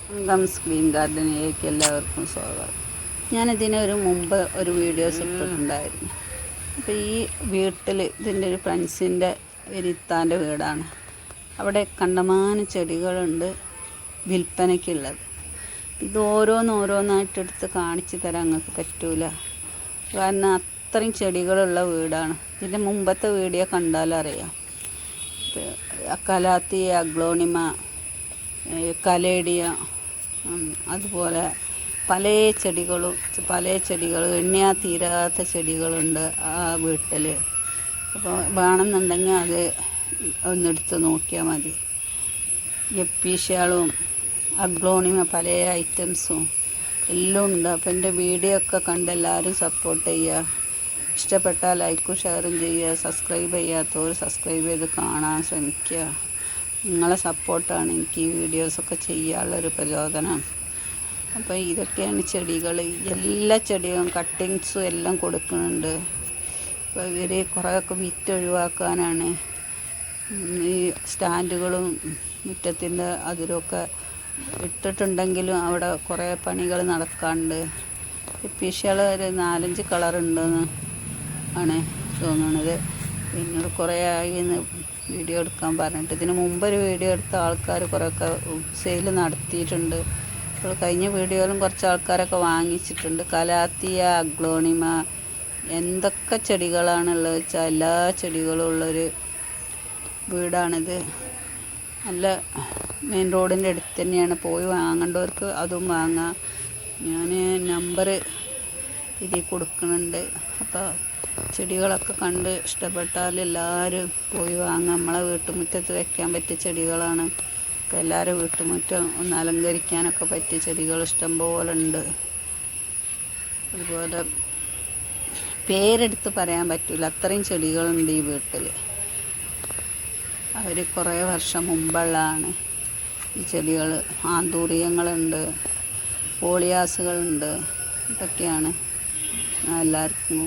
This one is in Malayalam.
ഗംസ് ഗ്രീൻ ഗാർഡനിലേക്ക് എല്ലാവർക്കും സ്വാഗതം. ഞാനിതിനൊരു മുമ്പ് ഒരു വീഡിയോസ് ഇട്ടിട്ടുണ്ടായിരുന്നു. അപ്പോൾ ഈ വീട്ടിൽ ഇതിൻ്റെ ഒരു ഫ്രണ്ട്സിൻ്റെ ഇത്താൻ്റെ വീടാണ്. അവിടെ കണ്ടമാനം ചെടികളുണ്ട് വിൽപ്പനയ്ക്കുള്ളത്. ഇത് ഓരോന്നോരോന്നായിട്ടെടുത്ത് കാണിച്ചു തരാൻ നിങ്ങൾക്ക് പറ്റൂല, കാരണം അത്രയും ചെടികളുള്ള വീടാണ്. ഇതിൻ്റെ മുമ്പത്തെ വീഡിയോ കണ്ടാലറിയാം. കലാത്തി, അഗ്ലോണിമ, കലേഡിയ, അതുപോലെ പല ചെടികൾ എണ്ണിയാൽ തീരാത്ത ചെടികളുണ്ട് ആ വീട്ടിൽ. അപ്പോൾ വേണമെന്നുണ്ടെങ്കിൽ അത് ഒന്നെടുത്ത് നോക്കിയാൽ മതി. എപ്പീഷ്യാളും അഗ്ലോണിമ പല ഐറ്റംസും എല്ലാം ഉണ്ട്. അപ്പോൾ എൻ്റെ വീഡിയോ ഒക്കെ കണ്ട് എല്ലാവരും സപ്പോർട്ട് ചെയ്യുക. ഇഷ്ടപ്പെട്ടാൽ ലൈക്കും ഷെയറും ചെയ്യുക. സബ്സ്ക്രൈബ് ചെയ്യാത്തവർ സബ്സ്ക്രൈബ് ചെയ്ത് കാണാൻ ശ്രമിക്കുക. നിങ്ങളെ സപ്പോർട്ടാണ് എനിക്ക് ഈ വീഡിയോസൊക്കെ ചെയ്യാനുള്ളൊരു പ്രചോദനം. അപ്പോൾ ഇതൊക്കെയാണ് ചെടികൾ. എല്ലാ ചെടികളും കട്ടിങ്സും എല്ലാം കൊടുക്കുന്നുണ്ട്. അപ്പോൾ ഇവർ കുറേയൊക്കെ വിറ്റ് ഒഴിവാക്കാനാണ് ഈ സ്റ്റാൻഡുകളും മുറ്റത്തിൻ്റെ അതിലൊക്കെ ഇട്ടിട്ടുണ്ടെങ്കിലും അവിടെ കുറേ പണികൾ നടക്കാറുണ്ട്. ഫിഷുകൾ ഒരു 4-5 കളറുണ്ടെന്ന് ആണ് തോന്നുന്നത്. പിന്നീട് കുറേ ആയി വീഡിയോ എടുക്കാൻ പറഞ്ഞിട്ട്. ഇതിന് മുമ്പൊരു വീഡിയോ എടുത്ത ആൾക്കാർ കുറേയൊക്കെ സെയിൽ നടത്തിയിട്ടുണ്ട്. അപ്പോൾ കഴിഞ്ഞ വീഡിയോയിലും കുറച്ച് ആൾക്കാരൊക്കെ വാങ്ങിച്ചിട്ടുണ്ട്. കലാത്തിയ, അഗ്ലോണിമ, എന്തൊക്കെ ചെടികളാണുള്ളത് വെച്ചാൽ എല്ലാ ചെടികളും ഉള്ളൊരു വീടാണിത്. നല്ല മെയിൻ റോഡിൻ്റെ അടുത്ത് തന്നെയാണ്. പോയി വാങ്ങേണ്ടവർക്ക് അതും വാങ്ങാം. ഞാൻ നമ്പർ ഇതിൽ കൊടുക്കുന്നുണ്ട്. അപ്പോൾ ചെടികളൊക്കെ കണ്ട് ഇഷ്ടപ്പെട്ടാൽ എല്ലാവരും പോയി വാങ്ങാം. നമ്മളെ വീട്ടുമുറ്റത്ത് വയ്ക്കാൻ പറ്റിയ ചെടികളാണ്. അപ്പോൾ എല്ലാവരും വീട്ടുമുറ്റം ഒന്ന് അലങ്കരിക്കാനൊക്കെ പറ്റിയ ചെടികൾ ഇഷ്ടംപോലെ ഉണ്ട്. അതുപോലെ പേരെടുത്ത് പറയാൻ പറ്റില്ല, അത്രയും ചെടികളുണ്ട് ഈ വീട്ടിൽ. അവർ കുറേ വർഷം മുമ്പുള്ളതാണ് ഈ ചെടികൾ. ആന്തൂറിയങ്ങളുണ്ട്, പോളിയാസുകളുണ്ട്. ഇതൊക്കെയാണ് എല്ലാവർക്കും